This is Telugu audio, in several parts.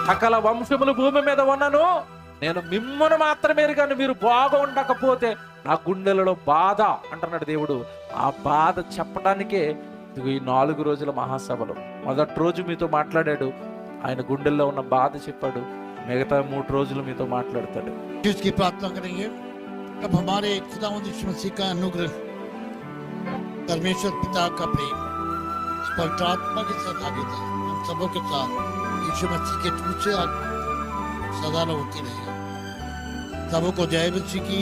సకల వంశములు భూమి మీద ఉన్నను నేను మిమ్మల్ని మాత్రమే కానీ మీరు బాగుండకపోతే నా గుండెలలో బాధ అంటున్నాడు దేవుడు. ఆ బాధ చెప్పడానికే ఈ 4 రోజుల మహాసభలు. మొదటి రోజు మీతో మాట్లాడాడు, ఆయన గుండెల్లో ఉన్న బాధ చెప్పాడు. మిగతా 3 రోజులు మీతో మాట్లాడతాడు. इसकी प्रार्थना करेंगे। अब हमारे खुदावंद यीशु मसीह का अनुग्रह, परमेश्वर पिता का प्रेम, पवित्र आत्मा की सहभागिता हम सबों के साथ यीशु मसीह के दूत से सदा होती रहे। सबों को जय मसीह की।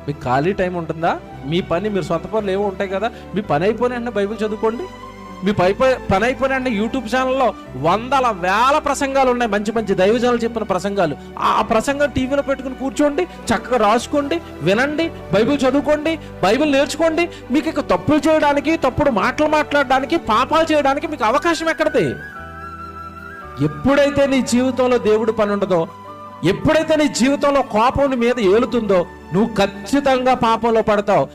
మీకు ఖాళీ టైం ఉంటుందా? మీ పని, మీరు సొంత పనులు ఏవో ఉంటాయి కదా, మీ పని అయిపోయిన బైబిల్ చదువుకోండి. మీ పని అయిపోయిన యూట్యూబ్ ఛానల్లో వందల వేల ప్రసంగాలు ఉన్నాయి, మంచి మంచి దైవజనాలు చెప్పిన ప్రసంగాలు. ఆ ప్రసంగం టీవీలో పెట్టుకుని కూర్చోండి, చక్కగా రాసుకోండి, వినండి, బైబిల్ చదువుకోండి, బైబిల్ నేర్చుకోండి. మీకు ఇక తప్పులు చేయడానికి, తప్పుడు మాటలు మాట్లాడడానికి, పాపాలు చేయడానికి మీకు అవకాశం ఎక్కడిది? ఎప్పుడైతే నీ జీవితంలో దేవుడి పని ఉండదో, ఎప్పుడైతే నీ జీవితంలో కోపం నీ మీద ఏలుతుందో, నువ్వు ఖచ్చితంగా పాపంలో పడతావు.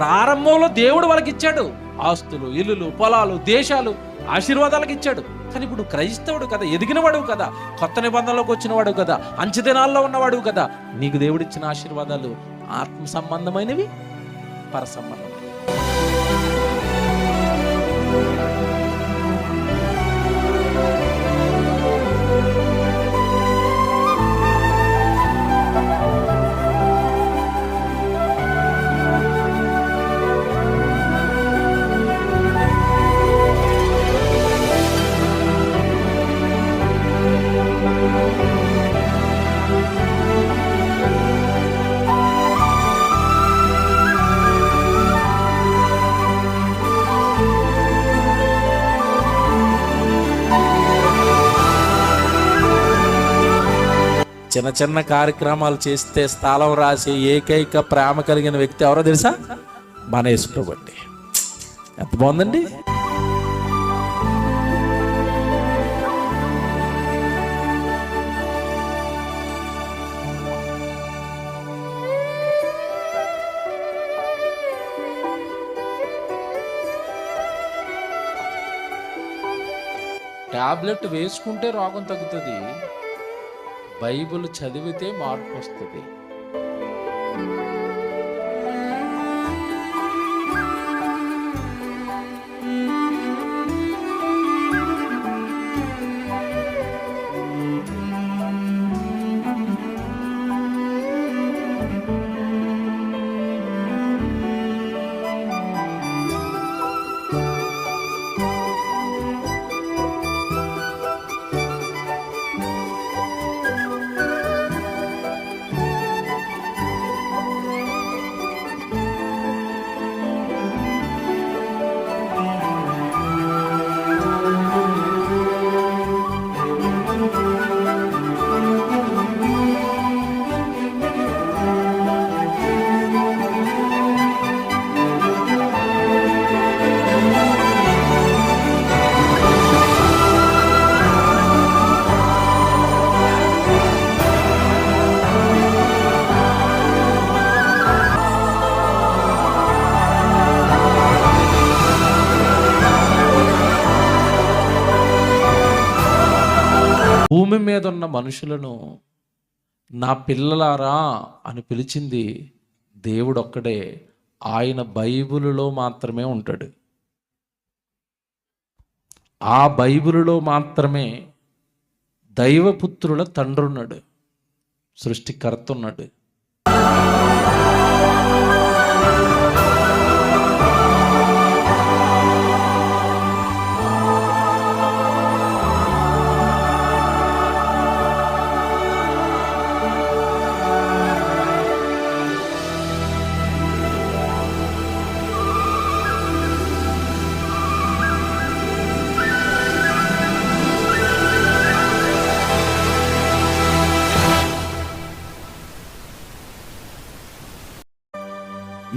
ప్రారంభంలో దేవుడు వాళ్ళకి ఇచ్చాడు ఆస్తులు, ఇల్లులు, పొలాలు, దేశాలు, ఆశీర్వాదాలకు ఇచ్చాడు. కానీ ఇప్పుడు క్రైస్తవుడు కదా, ఎదిగినవాడు కదా, కొత్త నిబంధనలోకి వచ్చినవాడు కదా, అంచె దినాల్లో ఉన్నవాడు కదా, నీకు దేవుడిచ్చిన ఆశీర్వాదాలు ఆత్మ సంబంధమైనవి, పర సంబంధమైనవి. చిన్న చిన్న కార్యక్రమాలు చేస్తే స్థలం రాసి ఏకైక ప్రేమ కలిగిన వ్యక్తి ఎవరో తెలుసా? మన యేసు ప్రభువు అండి. ఎంత బాగుందండి. టాబ్లెట్ వేసుకుంటే రోగం తగ్గుతుంది, బైబిల్ చదివితే మార్పు వస్తుంది. భూమి మీద ఉన్న మనుషులను నా పిల్లలారా అని పిలిచింది దేవుడు ఒక్కడే. ఆయన బైబిలులో మాత్రమే ఉంటాడు. ఆ బైబిలులో మాత్రమే దైవపుత్రుల తండ్రి ఉన్నాడు, సృష్టికర్త ఉన్నాడు.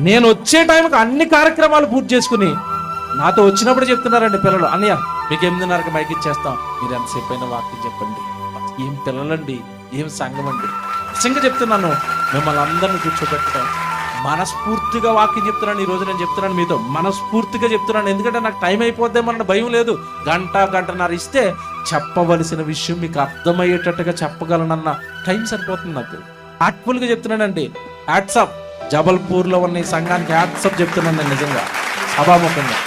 నేను వచ్చే టైంకి అన్ని కార్యక్రమాలు పూర్తి చేసుకుని నాతో వచ్చినప్పుడు చెప్తున్నారండి పిల్లలు, అన్నయ్య మీకు 8:30కి మైక్ ఇచ్చేస్తాం, మీరు ఎంతసేపు అయినా వాక్యం చెప్పండి. ఏం పిల్లలండి, ఏం సంఘం అండి. నిజంగా చెప్తున్నాను, మిమ్మల్ని అందరిని కూర్చోబెట్టడం మనస్ఫూర్తిగా వాక్యం చెప్తున్నాను. ఈ రోజు నేను చెప్తున్నాను మీతో, మనస్ఫూర్తిగా చెప్తున్నాను. ఎందుకంటే నాకు టైం అయిపోద్దేమన్న భయం లేదు. గంటన్నర ఇస్తే చెప్పవలసిన విషయం మీకు అర్థమయ్యేటట్టుగా చెప్పగలనన్న టైం సరిపోతుంది నాకు. హార్ట్ఫుల్గా చెప్తున్నానండి. హ్యాట్సాప్, జబల్పూర్లో ఉన్న ఈ సంఘానికి హ్యాట్సాప్ చెప్తున్నాను నేను నిజంగా సభాముఖంగా.